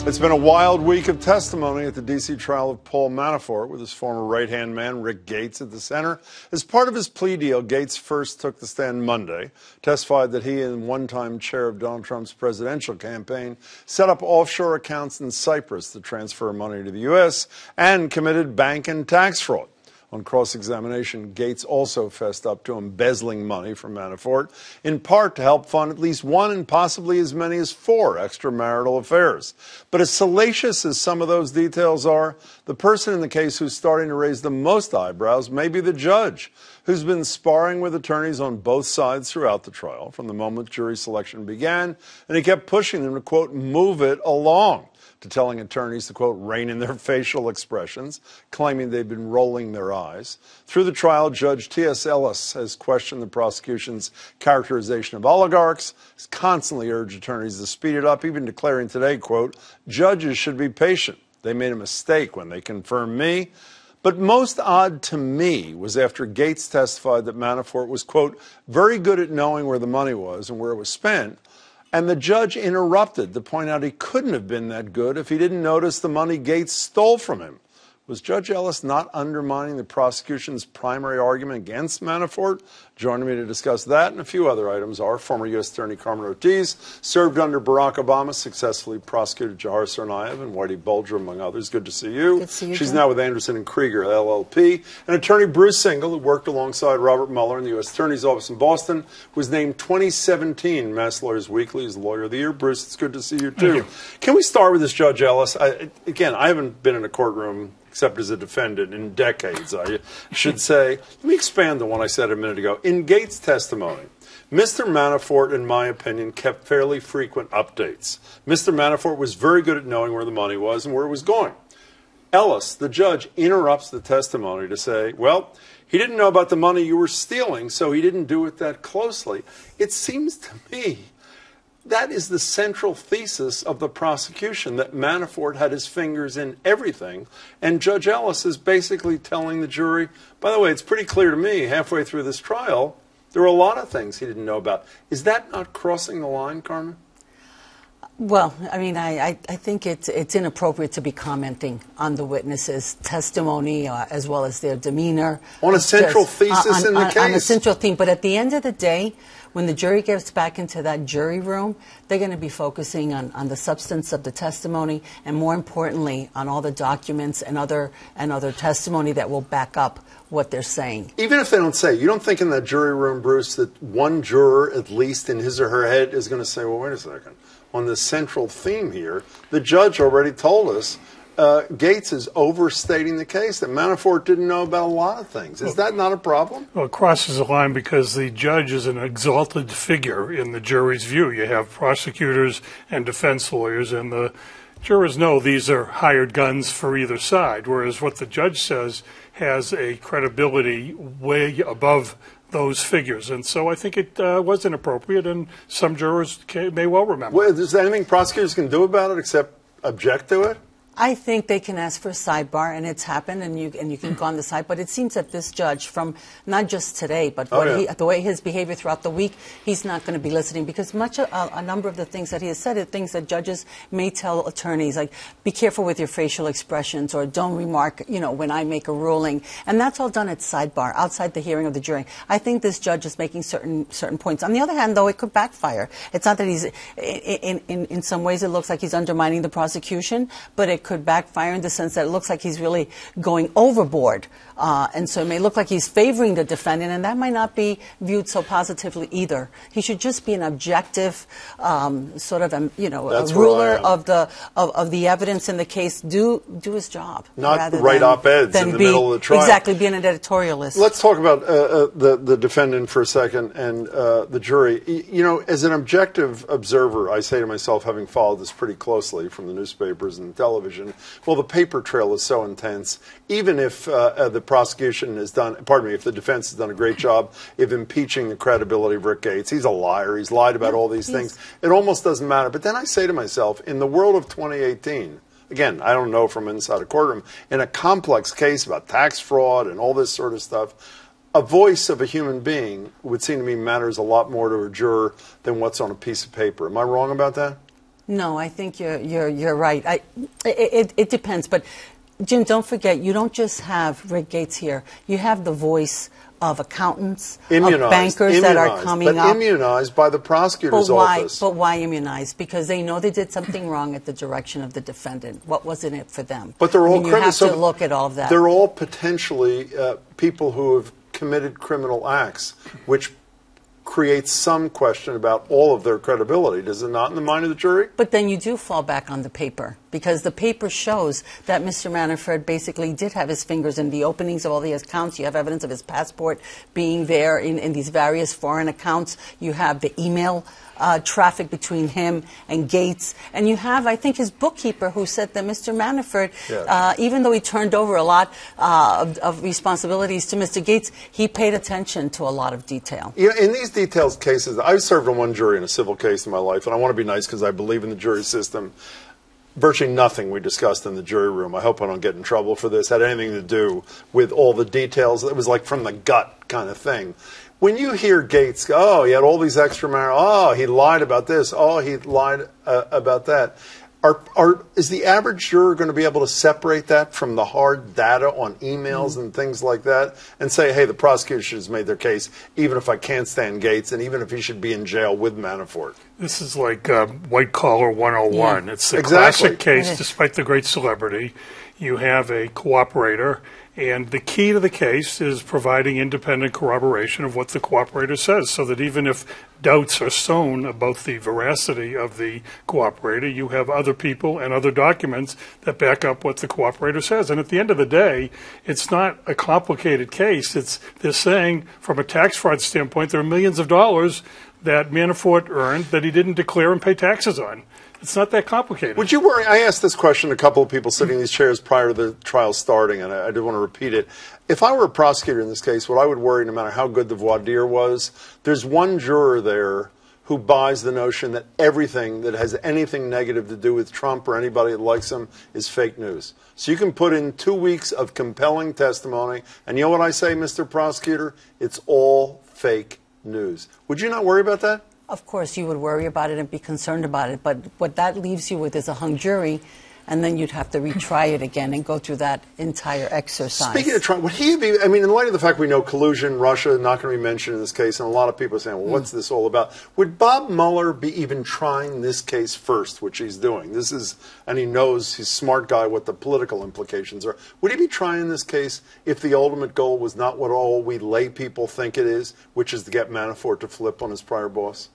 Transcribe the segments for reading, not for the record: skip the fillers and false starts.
It's been a wild week of testimony at the D.C. trial of Paul Manafort, with his former right-hand man, Rick Gates, at the center. As part of his plea deal, Gates first took the stand Monday, testified that he and one-time chair of Donald Trump's presidential campaign set up offshore accounts in Cyprus to transfer money to the U.S. and committed bank and tax fraud. On cross-examination, Gates also fessed up to embezzling money from Manafort, in part to help fund at least one and possibly as many as 4 extramarital affairs. But as salacious as some of those details are, the person in the case who's starting to raise the most eyebrows may be the judge, who's been sparring with attorneys on both sides throughout the trial from the moment jury selection began, and he kept pushing them to, quote, move it along, to telling attorneys to, quote, rein in their facial expressions, claiming they'd been rolling their eyes. Through the trial, Judge T.S. Ellis has questioned the prosecution's characterization of oligarchs, has constantly urged attorneys to speed it up, even declaring today, quote, judges should be patient. They made a mistake when they confirmed me. But most odd to me was after Gates testified that Manafort was, quote, very good at knowing where the money was and where it was spent, and the judge interrupted to point out he couldn't have been that good if he didn't notice the money Gates stole from him. Was Judge Ellis not undermining the prosecution's primary argument against Manafort? Joining me to discuss that and a few other items are former U.S. Attorney Carmen Ortiz, served under Barack Obama, successfully prosecuted Jahar Tsarnaev and Whitey Bulger, among others. Good to see you. Good to see you, She's John. now with Anderson & Krieger, LLP. And Attorney Bruce Singal, who worked alongside Robert Mueller in the U.S. Attorney's Office in Boston, was named 2017 Mass Lawyers Weekly as Lawyer of the Year. Bruce, it's good to see you, too. Can we start with this Judge Ellis? Again, I haven't been in a courtroom except as a defendant in decades, I should say. Let me expand on what I said a minute ago. In Gates' testimony, Mr. Manafort, in my opinion, kept fairly frequent updates. Mr. Manafort was very good at knowing where the money was and where it was going. Ellis, the judge, interrupts the testimony to say, well, he didn't know about the money you were stealing, so he didn't do it that closely. It seems to me that is the central thesis of the prosecution, that Manafort had his fingers in everything. And Judge Ellis is basically telling the jury, by the way, it's pretty clear to me halfway through this trial, there were a lot of things he didn't know about. Is that not crossing the line, Carmen? Well, I mean, I think it's inappropriate to be commenting on the witnesses' testimony as well as their demeanor. On a central thesis in the case. On a central theme. But at the end of the day, when the jury gets back into that jury room, they're going to be focusing on the substance of the testimony and, more importantly, on all the documents and other testimony that will back up what they're saying. Even if they don't say, you don't think in that jury room, Bruce, that one juror, at least in his or her head, is going to say, well, wait a second. On the central theme here, the judge already told us Gates is overstating the case, that Manafort didn't know about a lot of things. Is that not a problem? Well, it crosses the line because the judge is an exalted figure in the jury's view. You have prosecutors and defense lawyers, and the jurors know these are hired guns for either side, whereas what the judge says has a credibility way above those figures. And so I think it was inappropriate, and some jurors may well remember. Well, is there anything prosecutors can do about it except object to it? I think they can ask for a sidebar, and it's happened, and you can go on the side. But it seems that this judge, from not just today, but the way his behavior throughout the week, he's not going to be listening, because a number of the things that he has said are things that judges may tell attorneys, like, be careful with your facial expressions, or don't remark, when I make a ruling. And that's all done at sidebar, outside the hearing of the jury. I think this judge is making certain points. On the other hand, though, it could backfire. It's not that he's, in some ways, it looks like he's undermining the prosecution, but it could backfire in the sense that it looks like he's really going overboard. And so it may look like he's favoring the defendant, and that might not be viewed so positively either. He should just be an objective, sort of, a ruler of the evidence in the case. Do his job. Not write op-eds in the middle of the trial. Exactly, be an editorialist. Let's talk about the defendant for a second and the jury. As an objective observer, I say to myself, having followed this pretty closely from the newspapers and television, well, the paper trail is so intense. Even if the prosecution has done, if the defense has done a great job of impeaching the credibility of Rick Gates, he's a liar, he's lied about all these things, it almost doesn't matter. But then I say to myself, in the world of 2018, again, I don't know from inside a courtroom, in a complex case about tax fraud and all this sort of stuff, a voice of a human being would seem to me matters a lot more to a juror than what's on a piece of paper. Am I wrong about that? No, I think you're right. It depends, but Jim, don't forget, you don't just have Rick Gates here. You have the voice of accountants, of bankers that are coming up. Immunized by the prosecutor's office. But why immunized? Because they know they did something wrong at the direction of the defendant. What was in it for them? But they're all you have to look at all of that. They're all potentially people who have committed criminal acts, which creates some question about all of their credibility, does it not, in the mind of the jury? But then you do fall back on the paper, because the paper shows that Mr. Manafort basically did have his fingers in the openings of all the accounts. You have evidence of his passport being there in these various foreign accounts. You have the email traffic between him and Gates. And you have, I think, his bookkeeper who said that Mr. Manafort, even though he turned over a lot of responsibilities to Mr. Gates, he paid attention to a lot of detail. You know, in these detailed cases, I've served on one jury in a civil case in my life, and I want to be nice because I believe in the jury system. Virtually nothing we discussed in the jury room, I hope I don't get in trouble for this, had anything to do with all the details. It was like from the gut kind of thing. When you hear Gates go, oh, he had all these extra oh, he lied about this, oh, he lied about that, is the average juror going to be able to separate that from the hard data on emails and things like that and say, hey, the prosecution has made their case, even if I can't stand Gates and even if he should be in jail with Manafort? This is like White Collar 101. It's the classic case, despite the great celebrity. You have a cooperator, and the key to the case is providing independent corroboration of what the cooperator says, so that even if doubts are sown about the veracity of the cooperator, you have other people and other documents that back up what the cooperator says. And at the end of the day, it's not a complicated case. They're saying, from a tax fraud standpoint, there are millions of dollars that Manafort earned that he didn't declare and pay taxes on. It's not that complicated. Would you worry? I asked this question to a couple of people sitting in these chairs prior to the trial starting, and I did want to repeat it. If I were a prosecutor in this case, what I would worry, no matter how good the voir dire was, there's one juror there who buys the notion that everything that has anything negative to do with Trump or anybody that likes him is fake news. So you can put in 2 weeks of compelling testimony, and you know what I say, Mr. Prosecutor? It's all fake news. Would you not worry about that? Of course, you would worry about it and be concerned about it, but what that leaves you with is a hung jury, and then you'd have to retry it again and go through that entire exercise. Speaking of Trump, would he be, I mean, in light of the fact we know collusion, Russia, not going to be mentioned in this case, and a lot of people are saying, well, what's this all about? Would Bob Mueller be even trying this case first, which he's doing? This is, and he knows, he's a smart guy, what the political implications are. Would he be trying this case if the ultimate goal was not what all we lay people think it is, which is to get Manafort to flip on his prior boss?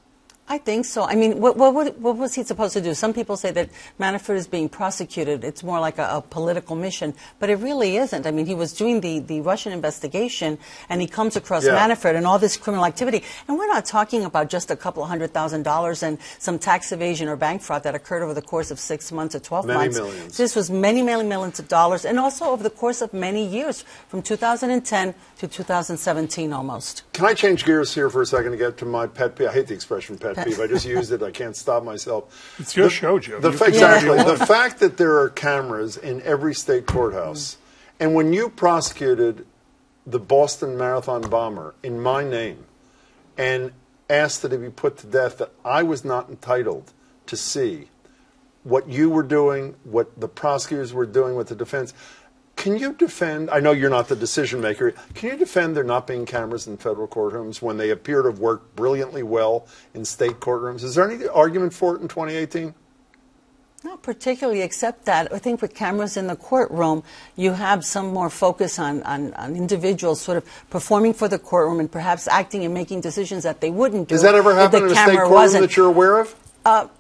I think so. I mean, what was he supposed to do? Some people say that Manafort is being prosecuted. It's more like a political mission, but it really isn't. I mean, he was doing the Russian investigation, and he comes across Manafort and all this criminal activity. And we're not talking about just a couple of $100,000 and some tax evasion or bank fraud that occurred over the course of 6 months or 12 months. Many millions. This was many, many millions of dollars, and also over the course of many years, from 2010 to 2017 almost. Can I change gears here for a second to get to my pet peeve? I hate the expression pet peeve. I just used it. I can't stop myself. It's your show, Joe. Exactly. The fact that there are cameras in every state courthouse, and when you prosecuted the Boston Marathon bomber in my name and asked that he be put to death, that I was not entitled to see what you were doing, what the prosecutors were doing, what the defense. Can you defend, I know you're not the decision maker, can you defend there not being cameras in federal courtrooms when they appear to have worked brilliantly well in state courtrooms? Is there any argument for it in 2018? Not particularly, except that I think with cameras in the courtroom, you have some more focus on individuals sort of performing for the courtroom and perhaps acting and making decisions that they wouldn't do. Does that ever happen in a state courtroom that you're aware of?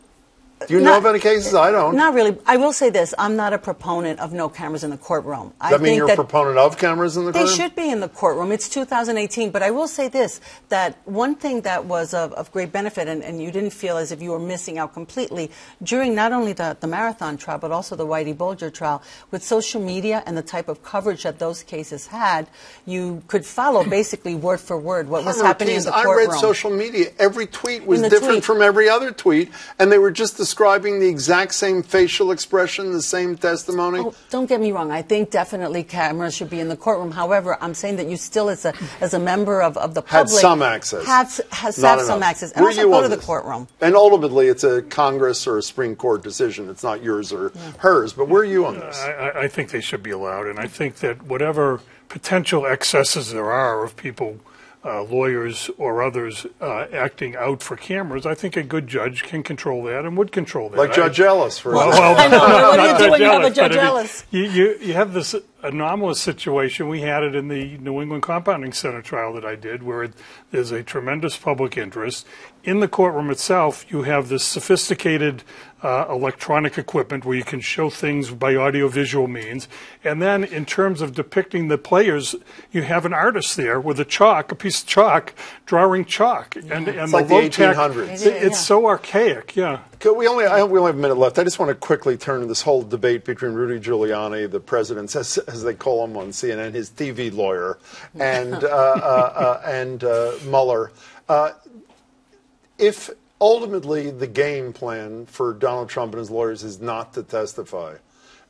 Do you know of any cases? I don't. Not really. I will say this. I'm not a proponent of no cameras in the courtroom. Does that mean you're a proponent of cameras in the courtroom? They should be in the courtroom. It's 2018. But I will say this, that one thing that was of great benefit, and you didn't feel as if you were missing out completely, during not only the Marathon trial, but also the Whitey Bulger trial, with social media and the type of coverage that those cases had, you could follow basically word for word what was happening in the courtroom. I read social media. Every tweet was different from every other tweet, and they were just describing the exact same facial expression, the same testimony? Oh, don't get me wrong. I think definitely cameras should be in the courtroom. However, I'm saying that you still, as a member of the public, had some access. Has some access. And also go to the courtroom. And ultimately, it's a Congress or a Supreme Court decision. It's not yours or hers. But where are you on this? I think they should be allowed, and I think that whatever potential excesses there are of people, lawyers or others, acting out for cameras, I think a good judge can control that and would control that. Like Judge Ellis, for example. Well, I know. What do you do when you have a Judge Ellis? You have this anomalous situation. We had it in the New England Compounding Center trial that I did, where there's a tremendous public interest. In the courtroom itself, you have this sophisticated electronic equipment where you can show things by audiovisual means. And then in terms of depicting the players, you have an artist there with a piece of chalk, drawing chalk. And it's like the 1800s. It's so archaic, yeah. We only have a minute left. I just want to quickly turn to this whole debate between Rudy Giuliani, the president, as they call him on CNN, his TV lawyer, and Mueller. If ultimately the game plan for Donald Trump and his lawyers is not to testify,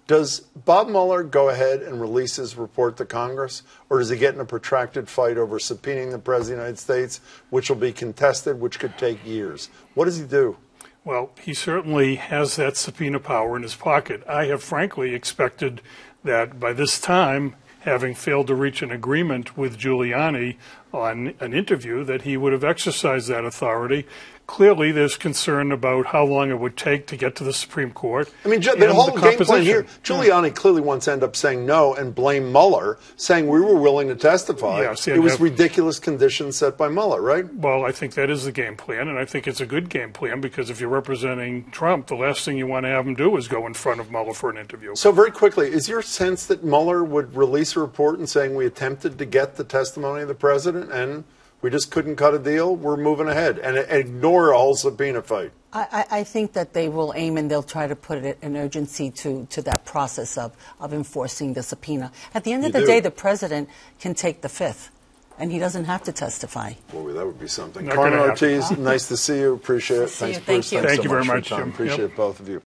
does Bob Mueller go ahead and release his report to Congress, or does he get in a protracted fight over subpoenaing the President of the United States, which will be contested, which could take years? What does he do? Well, he certainly has that subpoena power in his pocket. I have frankly expected that by this time, having failed to reach an agreement with Giuliani on an interview, that he would have exercised that authority. Clearly, there's concern about how long it would take to get to the Supreme Court. I mean, the whole game plan here, Giuliani clearly wants to end up saying no and blame Mueller, saying we were willing to testify. Yes, it was ridiculous conditions set by Mueller, right? Well, I think that is the game plan, and I think it's a good game plan, because if you're representing Trump, the last thing you want to have him do is go in front of Mueller for an interview. So very quickly, is your sense that Mueller would release a report and saying we attempted to get the testimony of the president and we just couldn't cut a deal, we're moving ahead, and ignore a whole subpoena fight? I think that they will aim and they'll try to put an urgency to that process of enforcing the subpoena. At the end of the day, the president can take the fifth, and he doesn't have to testify. Boy, that would be something. Carmen Ortiz, nice to see you. Appreciate it. Thank you. Thank you very much, Jim. Appreciate both of you.